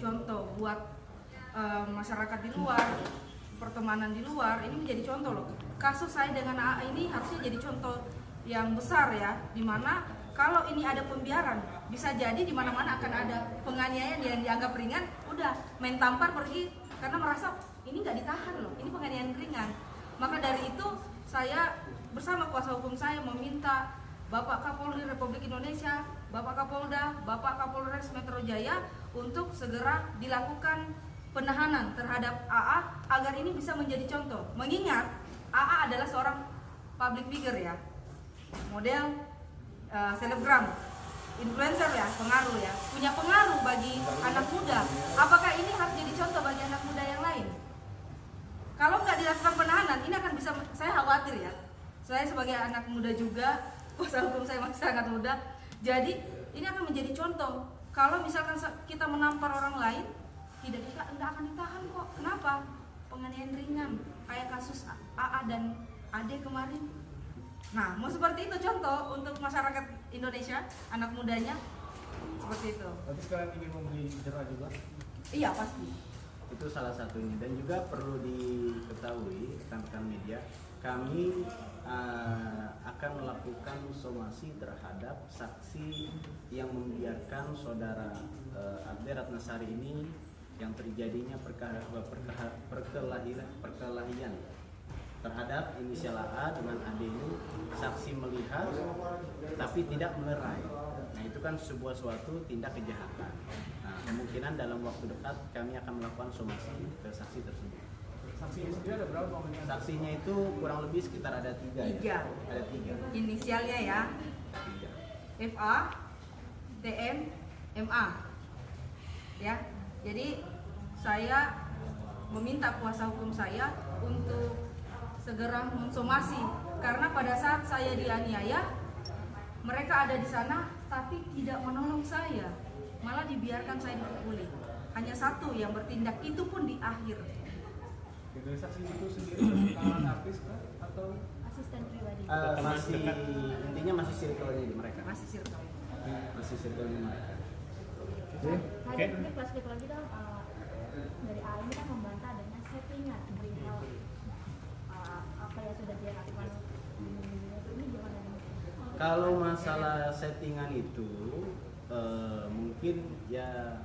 contoh buat masyarakat di luar, pertemanan di luar. Ini menjadi contoh loh. Kasus saya dengan AA ini harusnya jadi contoh yang besar ya, dimana kalau ini ada pembiaran, bisa jadi di mana-mana akan ada penganiayaan yang dianggap ringan, udah main tampar pergi karena merasa ini nggak ditahan loh, ini penganiayaan ringan. Maka dari itu saya bersama kuasa hukum saya meminta Bapak Kapolri Republik Indonesia, Bapak Kapolda, Bapak Kapolres Metro Jaya untuk segera dilakukan penahanan terhadap AA agar ini bisa menjadi contoh. Mengingat AA adalah seorang public figure ya, model selebgram, influencer ya, pengaruh ya, punya pengaruh bagi anak muda. Apakah ini harus jadi contoh bagi anak muda yang lain? Kalau nggak dilakukan penahanan, ini akan bisa, saya khawatir ya. Saya sebagai anak muda juga, kuasa hukum saya masih sangat muda. Jadi ini akan menjadi contoh. Kalau misalkan kita menampar orang lain, tidak akan ditahan kok. Kenapa? Penganiayaan ringan, kayak kasus AA dan Ade kemarin. Nah, mau seperti itu contoh untuk masyarakat Indonesia, anak mudanya, seperti itu. Tapi sekarang ingin membeli jerah juga? Iya, pasti. Itu salah satunya. Dan juga perlu diketahui rekan-rekan media, kami akan melakukan somasi terhadap saksi yang membiarkan saudara Ade Ratnasari ini yang terjadinya perkelahian terhadap inisial AA dengan Ade ini. Saksi melihat tapi tidak melerai. Nah, itu kan sebuah suatu tindak kejahatan. Nah, kemungkinan dalam waktu dekat kami akan melakukan somasi ke saksi tersebut. Saksinya sendiri ada berapa? Saksinya itu kurang lebih sekitar ada 3 ya? Ada 3. Inisialnya ya, 3. FA, TM, MA. Ya, jadi saya meminta kuasa hukum saya untuk segera mensomasi, karena pada saat saya dianiaya, mereka ada di sana tapi tidak menolong saya, malah dibiarkan saya dipukuli. Hanya satu yang bertindak, itu pun di akhir. Saksi itu sendiri kalangan artis kah? Atau asisten pribadi? Masih, intinya masih circle-nya di mereka. Masih circle. Masih circle-nya mereka. Hanya mungkin flashback lagi dong, dari A ini kan membantah adanya settingan perihal apa yang sudah dia lakukan. Ini gimana nih? Kalau masalah settingan itu mungkin ya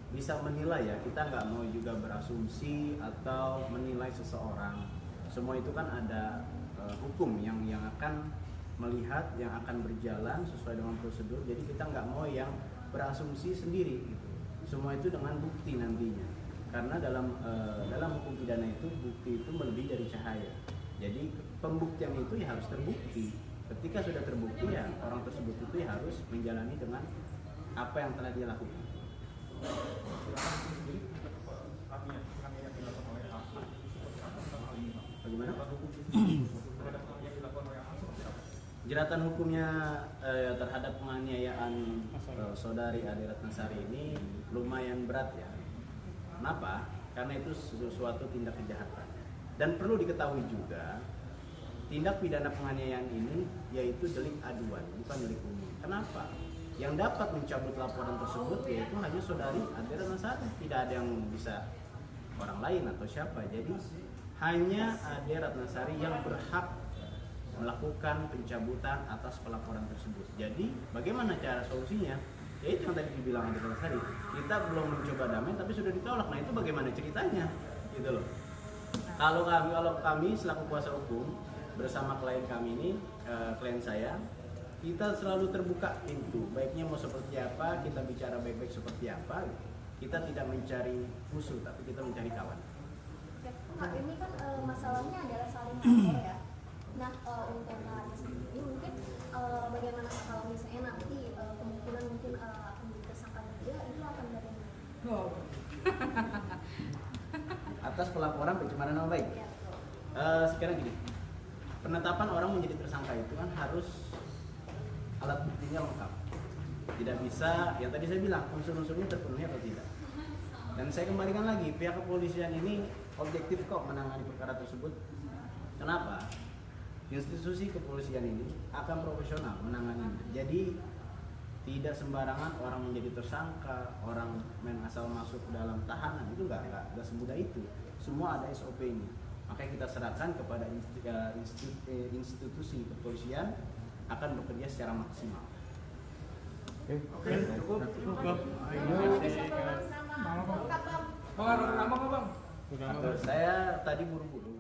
bisa menilai ya, kita nggak mau juga berasumsi atau menilai seseorang. Semua itu kan ada hukum yang akan melihat, yang akan berjalan sesuai dengan prosedur. Jadi kita nggak mau yang berasumsi sendiri gitu. Semua itu dengan bukti nantinya. Karena dalam hukum pidana itu bukti itu melebihi dari cahaya. Jadi pembuktian itu ya harus terbukti. Ketika sudah terbukti ya orang tersebut itu ya harus menjalani dengan apa yang telah dia lakukan. Bagaimana? Jeratan hukumnya terhadap penganiayaan saudari Ade Ratnasari ini lumayan berat ya. Kenapa? Karena itu sesuatu tindak kejahatan. Dan perlu diketahui juga, tindak pidana penganiayaan ini yaitu delik aduan, bukan delik umum. Kenapa? Yang dapat mencabut laporan tersebut yaitu hanya saudari Ade Ratnasari, tidak ada yang bisa orang lain atau siapa. Jadi hanya Ade Ratnasari yang berhak melakukan pencabutan atas pelaporan tersebut. Jadi bagaimana cara solusinya? Ya itu yang tadi dibilang Ade Ratnasari, kita belum mencoba damai tapi sudah ditolak. Nah itu bagaimana ceritanya? Gitu loh. Kalau kami selaku kuasa hukum bersama klien kami ini, klien saya, kita selalu terbuka pintu, baiknya mau seperti apa, kita bicara baik-baik seperti apa. Kita tidak mencari musuh, tapi kita mencari kawan. Pak, ini kan masalahnya adalah saling lapor ya. Nah, untuk Ade sendiri mungkin bagaimana kalau misalnya nanti kemungkinan mungkin akan ditersangka dia, itu akan bagaimana? Wow. Atas pelaporan pencemaran nama baik. Ya, Sekarang gini, penetapan orang menjadi tersangka itu kan harus alat buktinya lengkap. Tidak bisa, yang tadi saya bilang, unsur-unsurnya terpenuhi atau tidak. Dan saya kembalikan lagi, pihak kepolisian ini objektif kok menangani perkara tersebut. Kenapa? Institusi kepolisian ini akan profesional menangani. Jadi Tidak sembarangan orang menjadi tersangka, orang main asal masuk dalam tahanan, itu nggak semudah itu. Semua ada SOP-nya. Makanya kita serahkan kepada institusi kepolisian akan bekerja secara maksimal. Oke, cukup. Bang. Ada siapa bang? Nama lengkap bang? Bang, ada nama nggak bang? Atau saya tadi buru-buru